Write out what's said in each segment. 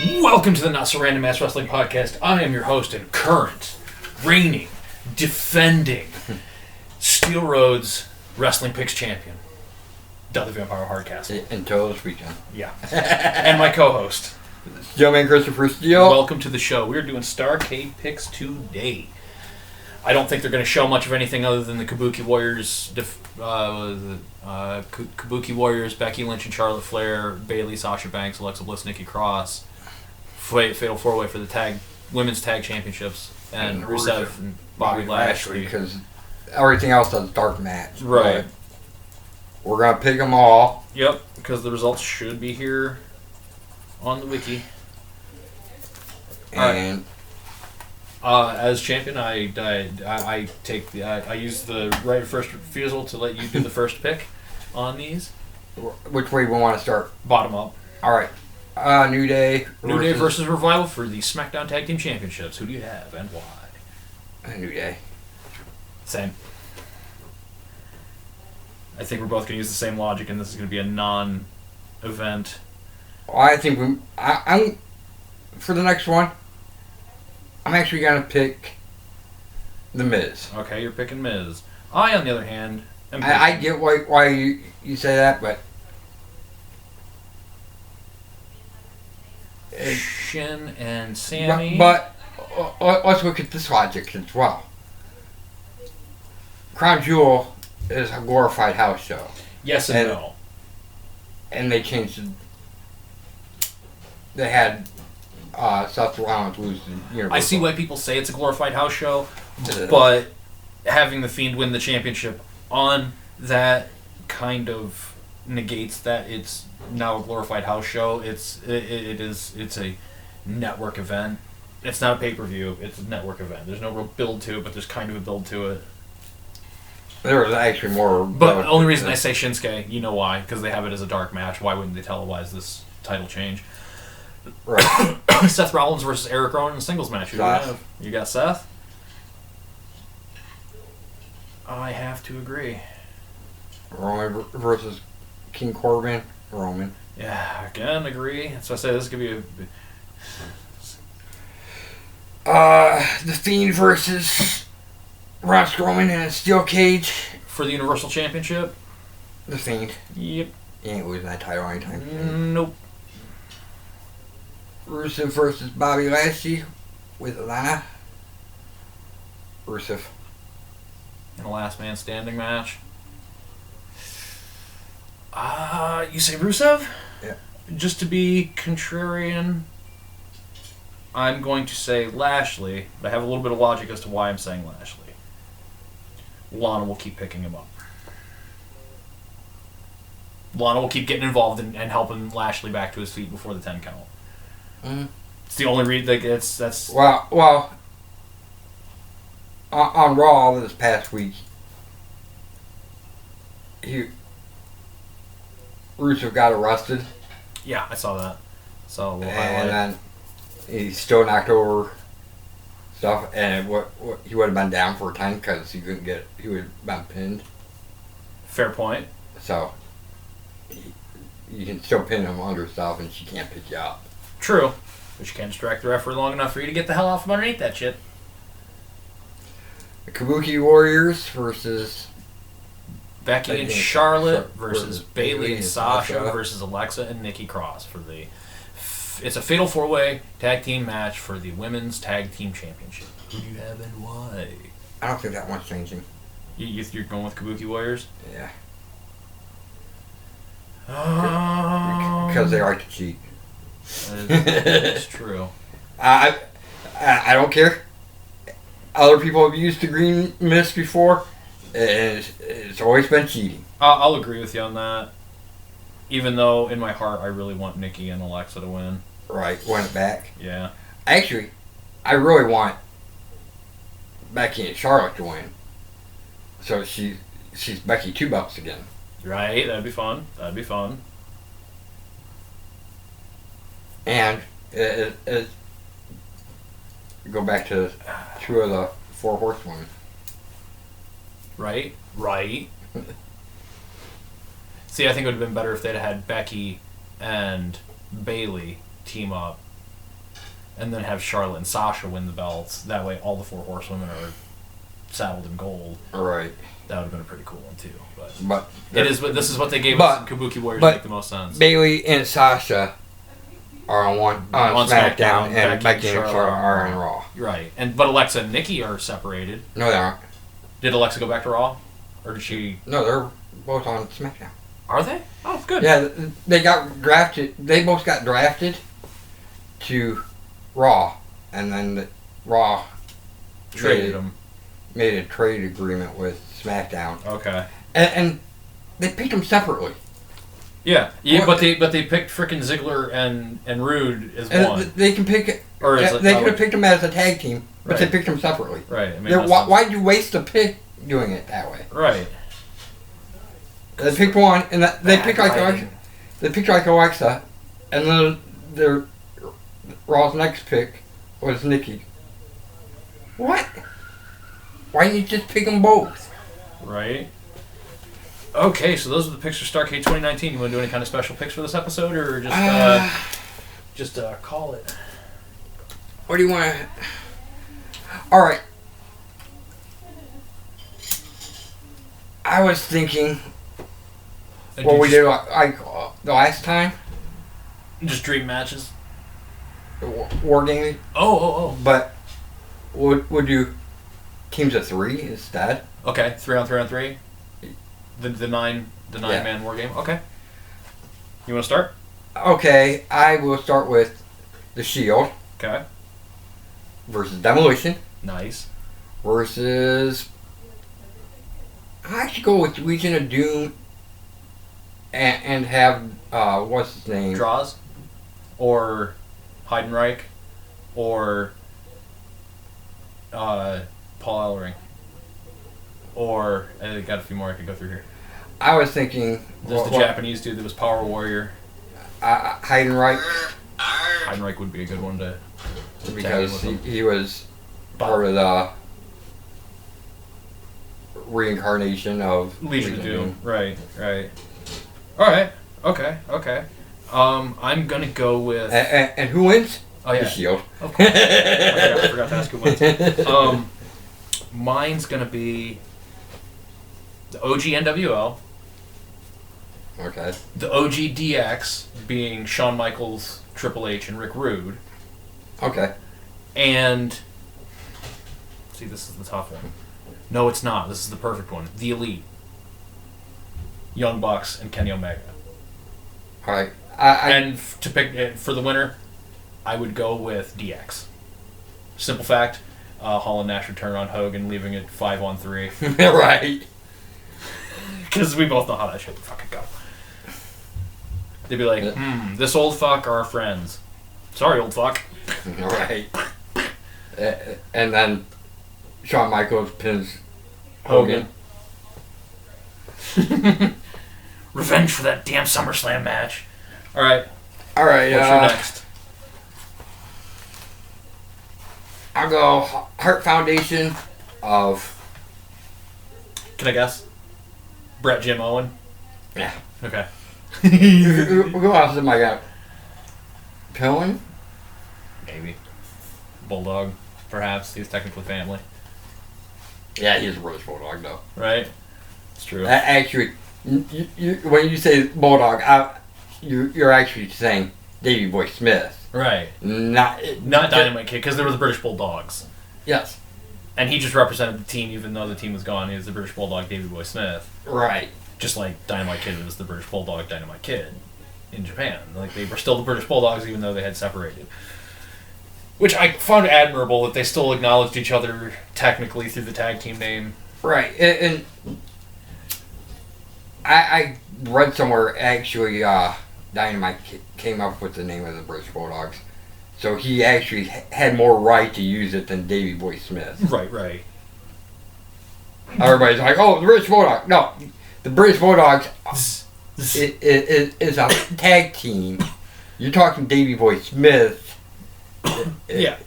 Welcome to the Not So Random Ass Wrestling Podcast. I am your host and current, reigning, defending Steel Roads Wrestling Picks champion, Doug the Vampire Hardcastle. Until this weekend. Yeah. And my co-host, Gentleman Christopher Steele. Welcome to the show. We're doing Starrcade picks today. I don't think they're going to show much of anything other than the Kabuki Warriors, Kabuki Warriors, Becky Lynch and Charlotte Flair, Bayley, Sasha Banks, Alexa Bliss, Nikki Cross, Fatal 4-Way for the women's tag championships, and Rusev and Bobby Lashley. Because everything else is a dark match. Right. We're going to pick them all. Yep, because the results should be here on the wiki. And as champion, I use the right of first refusal to let you do the first pick on these. which way we want to start? Bottom up. All right. New Day. New Day versus Revival for the SmackDown Tag Team Championships. Who do you have and why? New Day. Same. I think we're both going to use the same logic, and this is going to be a non-event. Well, I think I'm for the next one. I'm actually going to pick The Miz. Okay, you're picking Miz. I, on the other hand, am picking... I get why you say that, but... Shin and Sammy. But let's look at this logic as well. Crown Jewel is a glorified house show. Yes and no. And they changed it. They had Seth Rollins lose the Universal. I see why people say it's a glorified house show, but having The Fiend win the championship on that kind of negates that it's now a glorified house show. It's a network event. It's not a pay-per-view. It's a network event. There's no real build to it, but there's kind of a build to it. There was actually more. But the only reason I say Shinsuke, you know why? Because they have it as a dark match. Why wouldn't they televise this title change? Right. Seth Rollins versus Eric Rowan in a singles match. Who do you have? You got Seth? I have to agree. Roman versus King Corbin. Roman. Yeah, again, agree. So I say this could be The Fiend versus Braun Strowman in a steel cage. For the Universal Championship? The Fiend. Yep. He ain't losing that title anytime soon. Nope. Rusev versus Bobby Lashley with Lana. Rusev. In a last man standing match. You say Rusev? Yeah. Just to be contrarian, I'm going to say Lashley, but I have a little bit of logic as to why I'm saying Lashley. Lana will keep picking him up. Lana will keep getting involved and helping Lashley back to his feet before the 10 count. Mm. It's the only read that's. Well. On Raw this past week, Rusev got arrested. Yeah, I saw that. So And then he still knocked over stuff, and what he would have been down for a time because he would have been pinned. Fair point. So you can still pin him under stuff, and she can't pick you up. True, but you can't distract the referee long enough for you to get the hell off from underneath that shit. The Kabuki Warriors versus Becky and Charlotte versus Bayley and Sasha versus Alexa and Nikki Cross for the. It's a fatal 4-way tag team match for the women's tag team championship. Who do you have and why? I don't think that one's changing. You're going with Kabuki Warriors? Yeah. Because they like to cheat. It's true. I don't care. Other people have used the green mist before, and it's always been cheating. I'll agree with you on that. Even though, in my heart, I really want Nikki and Alexa to win. Right, win it back. Yeah. Actually, I really want Becky and Charlotte to win. So she's Becky 2 bucks again. Right, that'd be fun. And go back to 2 of the 4 horsewomen. Right. See, I think it would have been better if they'd had Becky and Bayley team up and then have Charlotte and Sasha win the belts. That way, all the 4 horsewomen are saddled in gold. Right. That would have been a pretty cool one too. But this is what they gave us. And Kabuki Warriors make the most sense. Bayley and Sasha are on SmackDown, and Becky and Charlotte are on Raw. Right, but Alexa and Nikki are separated. No, they aren't. Did Alexa go back to Raw, or did she? No, they're both on SmackDown. Are they? Oh, good. Yeah, they got drafted. They both got drafted to Raw, and then Raw traded them. Made a trade agreement with SmackDown. Okay. And they picked them separately. Yeah, but they picked frickin' Ziggler and Rude as one. They can pick. Or they could have picked them as a tag team, but they picked them separately. Right. Why'd you waste a pick doing it that way? Right. They picked one, and they picked like Alexa, and then their Raw's next pick was Nikki. What? Why didn't you just pick them both? Right. Okay, so those are the picks for Starrcade 2019. You want to do any kind of special picks for this episode, or just call it? What do you want to... All right. I was thinking what we did like the last time. Just dream matches. War gaming. Oh. But would you teams of 3 instead? Okay, 3 on 3 on 3. The nine man war game. Okay. You want to start? Okay, I will start with the Shield. Okay. Versus Demolition. Nice. Versus... I should go with Legion of Doom and have, what's his name? Draws? Or Heidenreich? Or Paul Ellering? Or, I got a few more I could go through here. I was thinking... There's the Japanese dude that was Power Warrior. Heidenreich. Heidenreich would be a good one to... Because he was part of the reincarnation of Legion of Doom. Right. Alright. Okay. I'm gonna go with... And who wins? Oh, yeah. The Shield. Of course. I forgot to ask who wins. Mine's gonna be the OG NWO. Okay. The OG DX being Shawn Michaels, Triple H, and Rick Rude. Okay. And see, this is the tough one. No, it's not. This is the perfect one. The Elite. Young Bucks and Kenny Omega. All right. And to pick for the winner, I would go with DX. Simple fact. Hall and Nash return on Hogan, leaving it 5-on-3. Right. Because we both know how that shit would fucking go. They'd be like, this old fuck are our friends. Sorry, old fuck. Right. And then Shawn Michaels pins Hogan. Revenge for that damn SummerSlam match. Alright. Alright, what's your next? I'll go Heart Foundation of... Can I guess? Brett Jim Owen? Yeah. Okay. Who else am I got? Pillman? Maybe. Bulldog, perhaps. He's technically family. Yeah, he's a British Bulldog, though. Right? It's true. Actually, when you say Bulldog, you're actually saying Davey Boy Smith. Right. Not Dynamite Kid, because there were the British Bulldogs. Yes. And he just represented the team, even though the team was gone. He was the British Bulldog, Davey Boy Smith. Right. Just like Dynamite Kid was the British Bulldog, Dynamite Kid in Japan. Like, they were still the British Bulldogs, even though they had separated. Which I found admirable that they still acknowledged each other technically through the tag team name. Right. And I read somewhere, actually, Dynamite came up with the name of the British Bulldogs. So he actually had more right to use it than Davey Boy Smith. Right. Everybody's like, oh, the British Bulldog. No, the British Bulldogs is a tag team. You're talking Davey Boy Smith. Yeah.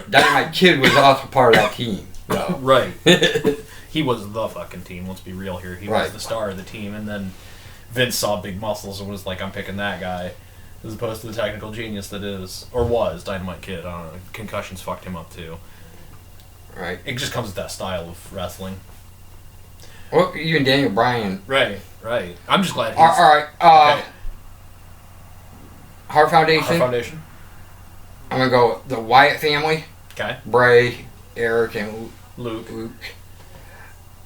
Dynamite Kid was also part of that team. So. Right. He was the fucking team, let's be real here. He was the star of the team, and then Vince saw big muscles and was like, I'm picking that guy. as opposed to the technical genius that is, or was, Dynamite Kid. I don't know. Concussions fucked him up too. Right. It just comes with that style of wrestling. Well, even Daniel Bryan. Right. I'm just glad he's... All right. Okay. Heart Foundation. Heart Foundation. I'm going to go the Wyatt family. Okay. Bray, Eric, and Luke.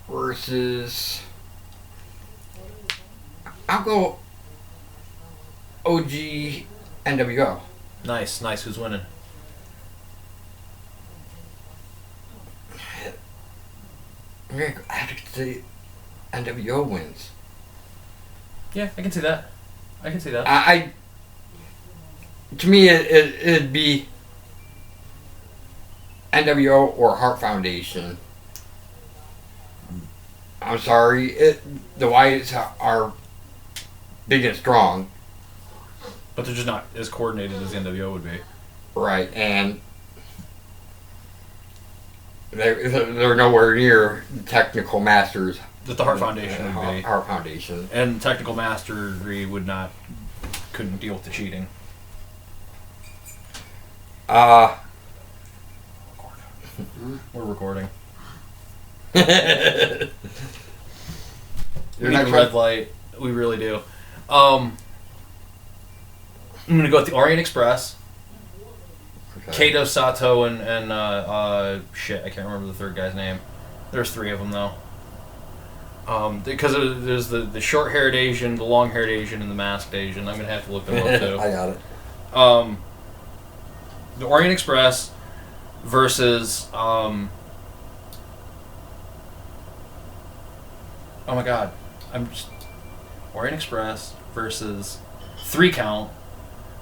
Versus... I'll go OG NWO. Nice. Who's winning? I have to say NWO wins. Yeah, I can see that. To me, it'd be NWO or Heart Foundation. I'm sorry, the Wyatts are big and strong. But they're just not as coordinated as the NWO would be. Right, and they're nowhere near the technical masters That the Heart Foundation would be. Heart Foundation. And technical mastery couldn't deal with the cheating. We're recording. Your We need next a red one? light. We really do. I'm going to go with the Orient Express. Okay. Kato, Sato, and shit, I can't remember the third guy's name. There's three of them, though. Because there's the short-haired Asian, the long-haired Asian, and the masked Asian. I'm going to have to look them up, too. I got it. The Orient Express versus... oh, my God. Orient Express versus 3 Count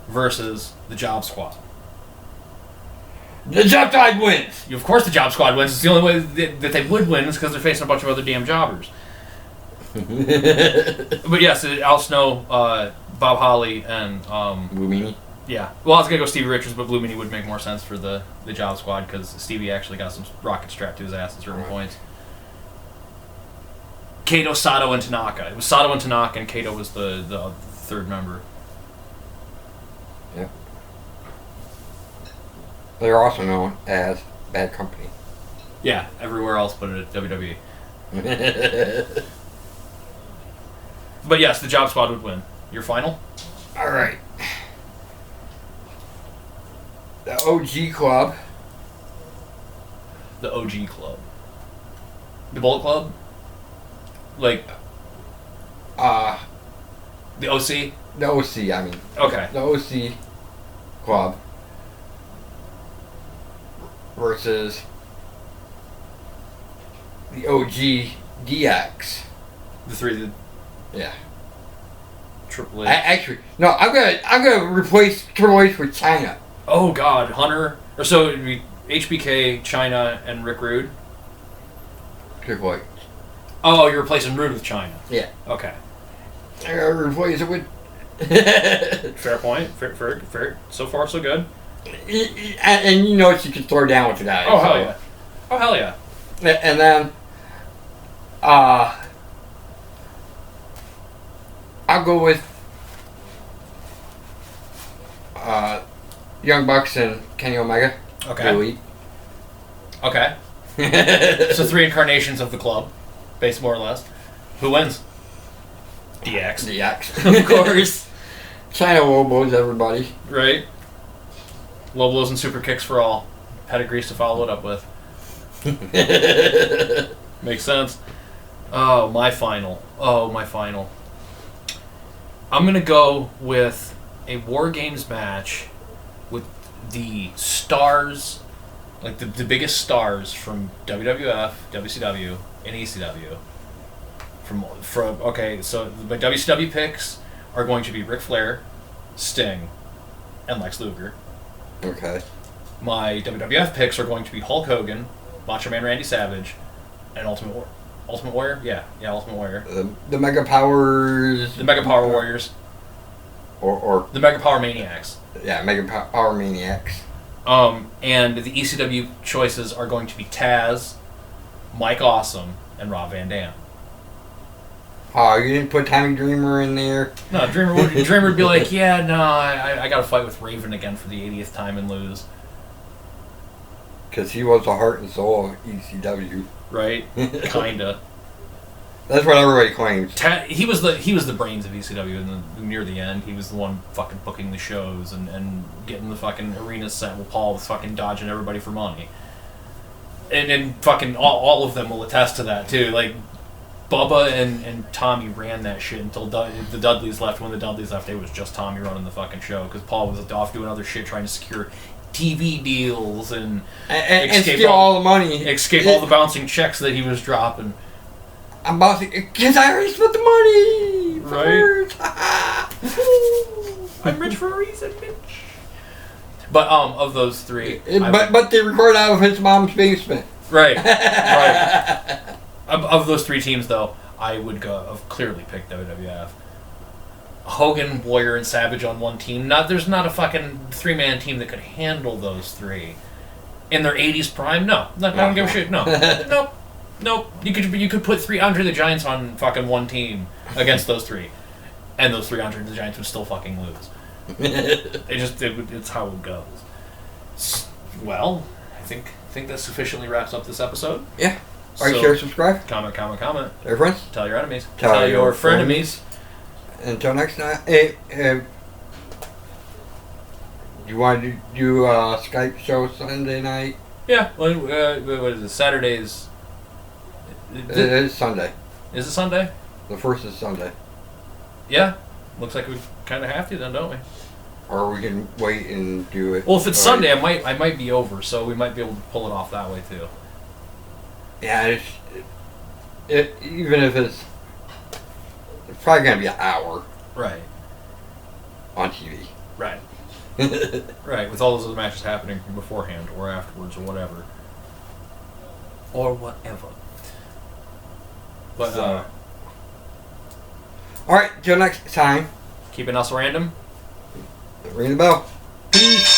versus the Job Squad. The Job Squad wins! Of course the Job Squad wins. It's the only way that they would win is because they're facing a bunch of other damn jobbers. But yes, Al Snow, Bob Holly, and... Blue Meanie? Yeah. Well, I was going to go Stevie Richards, but Blue Meanie would make more sense for the Job Squad because Stevie actually got some rocket strapped to his ass at certain points. Kato, Sato, and Tanaka. It was Sato and Tanaka, and Kato was the third member. Yep. They're also known as Bad Company. Yeah, everywhere else but at WWE. But yes, the Job Squad would win. Your final? Alright. The OG Club. The OG Club. The Bullet Club? Like... the OC? The OC, I mean. Okay. The OC Club. Versus the OG DX. The three... Yeah. Triple H. Actually, no. I'm gonna replace Triple H with China. Oh God, Hunter. Or so it'd be HBK, China, and Rick Rude. Triple H. Oh, you're replacing Rude with China. Yeah. Okay. I gotta replace it with. Fair point. Fair. So far, so good. And you know she can throw down with the guy. Oh hell yeah. Oh hell yeah. And then, I'll go with Young Bucks and Kenny Omega. Okay. Elite. Okay. So 3 incarnations of the club, based more or less. Who wins? DX. DX. Of course. China Lobos, everybody. Right. Lobos and super kicks for all. Pedigrees to follow it up with. Makes sense. Oh, my final. I'm going to go with a War Games match with the stars, like the biggest stars from WWF, WCW, and ECW. Okay, so my WCW picks are going to be Ric Flair, Sting, and Lex Luger. Okay. My WWF picks are going to be Hulk Hogan, Macho Man Randy Savage, and Ultimate Warrior? Yeah, Ultimate Warrior. The Mega Powers. The Mega Power Warriors. Or the Mega Power Maniacs. Yeah, Mega Power Maniacs. And the ECW choices are going to be Taz, Mike Awesome, and Rob Van Dam. Oh, you didn't put Tommy Dreamer in there? No, Dreamer would be like, yeah, no, I got to fight with Raven again for the 80th time and lose. Because he was the heart and soul of ECW. Right? Kinda. That's what everybody claims. He was the brains of ECW near the end. He was the one fucking booking the shows and getting the fucking arena set while Paul was fucking dodging everybody for money. And fucking all of them will attest to that too. Like Bubba and Tommy ran that shit until the Dudleys left. When the Dudleys left, it was just Tommy running the fucking show because Paul was off doing other shit, trying to secure TV deals and steal all the money. Escape all the bouncing checks that he was dropping. I'm about to, because I already spent the money. Right. I'm rich for a reason, bitch. But of those three, but they record out of his mom's basement. Right. Right. Of those three teams, though, I would have clearly picked WWF. Hogan, Warrior, and Savage on one team. There's not a fucking 3-man team that could handle those three in their 80s prime. No, I don't give a shit. No, nope. You could put 300 the Giants on fucking one team against those three, and those 300 the Giants would still fucking lose. It's how it goes. Well, I think that sufficiently wraps up this episode. Yeah. Like, share, subscribe. Comment. Tell your friends. Tell your enemies. Tell your frenemies. Until next time. Hey, you want to do a Skype show Sunday night? Yeah. What is it? Saturdays. It is Sunday. Is it Sunday? The first is Sunday. Yeah. Looks like we kind of have to then, don't we? Or we can wait and do it. Well, if it's Sunday, I might be over, so we might be able to pull it off that way too. Yeah, even if it's probably gonna be an hour. Right. On TV. Right. Right, with all those other matches happening beforehand or afterwards or whatever. But alright, till next time. Keeping us random. Ring the bell. Peace.